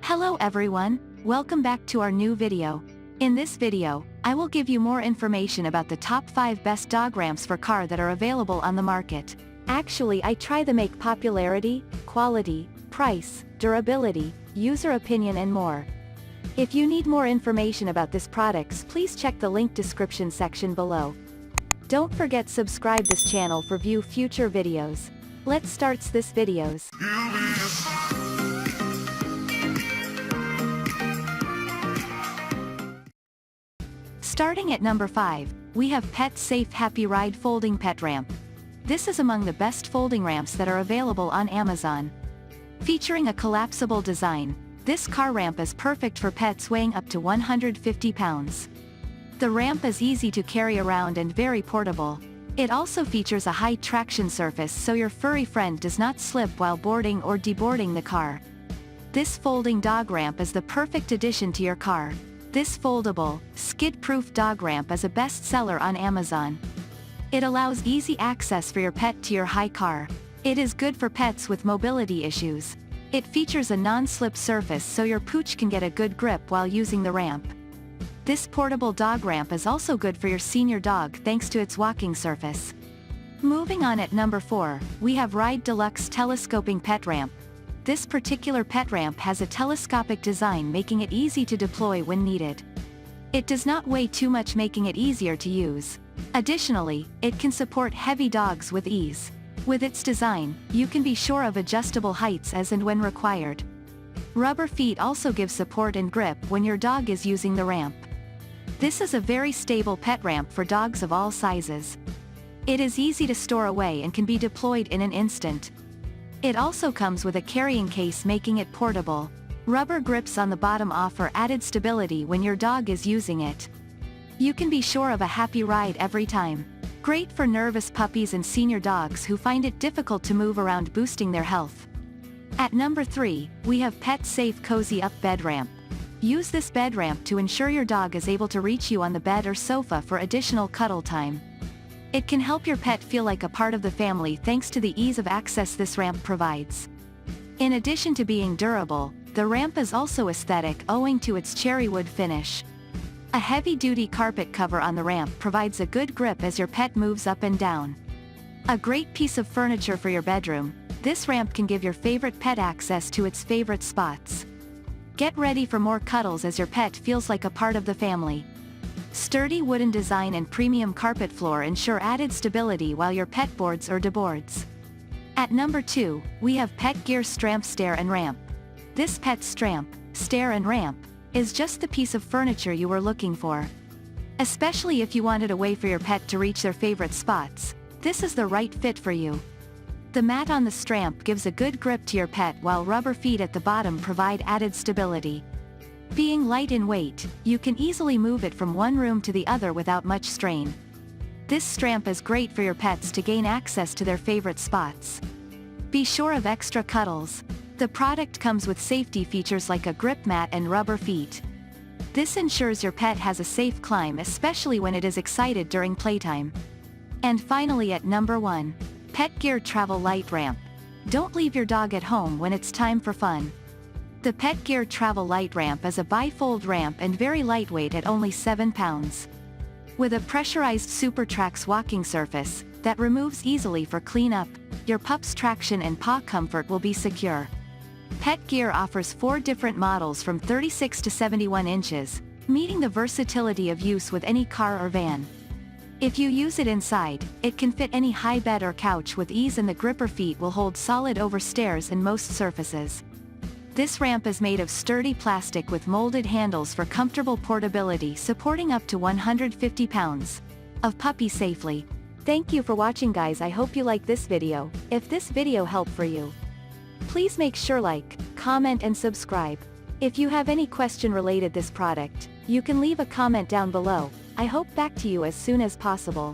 Hello everyone, welcome back to our new video. In this video, I will give you more information about the top 5 best dog ramps for car that are available on the market. Actually, I try to make popularity, quality, price, durability, user opinion and more. If you need more information about these products, please check the link description section below. Don't forget subscribe this channel for view future videos. Let's start this videos. Starting at number 5, we have PetSafe Happy Ride Folding Pet Ramp. This is among the best folding ramps that are available on Amazon. Featuring a collapsible design, this car ramp is perfect for pets weighing up to 150 pounds. The ramp is easy to carry around and very portable. It also features a high traction surface so your furry friend does not slip while boarding or deboarding the car. This folding dog ramp is the perfect addition to your car. This foldable, skid-proof dog ramp is a best-seller on Amazon. It allows easy access for your pet to your high car. It is good for pets with mobility issues. It features a non-slip surface so your pooch can get a good grip while using the ramp. This portable dog ramp is also good for your senior dog thanks to its walking surface. Moving on at number 4, we have Ride Deluxe Telescopic Pet Ramp. This particular pet ramp has a telescopic design making it easy to deploy when needed. It does not weigh too much, making it easier to use. Additionally, it can support heavy dogs with ease. With its design, you can be sure of adjustable heights as and when required. Rubber feet also give support and grip when your dog is using the ramp. This is a very stable pet ramp for dogs of all sizes. It is easy to store away and can be deployed in an instant. It also comes with a carrying case making it portable. Rubber grips on the bottom offer added stability when your dog is using it. You can be sure of a happy ride every time. Great for nervous puppies and senior dogs who find it difficult to move around, boosting their health. At number 3, we have PetSafe Cozy Up Bed Ramp. Use this bed ramp to ensure your dog is able to reach you on the bed or sofa for additional cuddle time. It can help your pet feel like a part of the family thanks to the ease of access this ramp provides. In addition to being durable, the ramp is also aesthetic owing to its cherry wood finish. A heavy-duty carpet cover on the ramp provides a good grip as your pet moves up and down. A great piece of furniture for your bedroom, this ramp can give your favorite pet access to its favorite spots. Get ready for more cuddles as your pet feels like a part of the family. Sturdy wooden design and premium carpet floor ensure added stability while your pet boards or deboards. At number 2, we have PetGear Stramp Stair and Ramp. This pet stramp, stair and ramp, is just the piece of furniture you were looking for. Especially if you wanted a way for your pet to reach their favorite spots, this is the right fit for you. The mat on the stramp gives a good grip to your pet while rubber feet at the bottom provide added stability. Being light in weight, you can easily move it from one room to the other without much strain. This stramp is great for your pets to gain access to their favorite spots. Be sure of extra cuddles. The product comes with safety features like a grip mat and rubber feet. This ensures your pet has a safe climb, especially when it is excited during playtime. And finally at number 1, PetGear Travel Light Ramp. Don't leave your dog at home when it's time for fun. The PetGear Travel Light Ramp is a bifold ramp and very lightweight at only 7 pounds. With a pressurized SuperTrax walking surface that removes easily for cleanup, your pup's traction and paw comfort will be secure. PetGear offers 4 different models from 36 to 71 inches, meeting the versatility of use with any car or van. If you use it inside, it can fit any high bed or couch with ease, and the gripper feet will hold solid over stairs and most surfaces. This ramp is made of sturdy plastic with molded handles for comfortable portability, supporting up to 150 pounds of puppy safely. Thank you for watching, guys. I hope you like this video. If this video helped for you, please make sure like, comment and subscribe. If you have any question related this product, you can leave a comment down below. I hope back to you as soon as possible.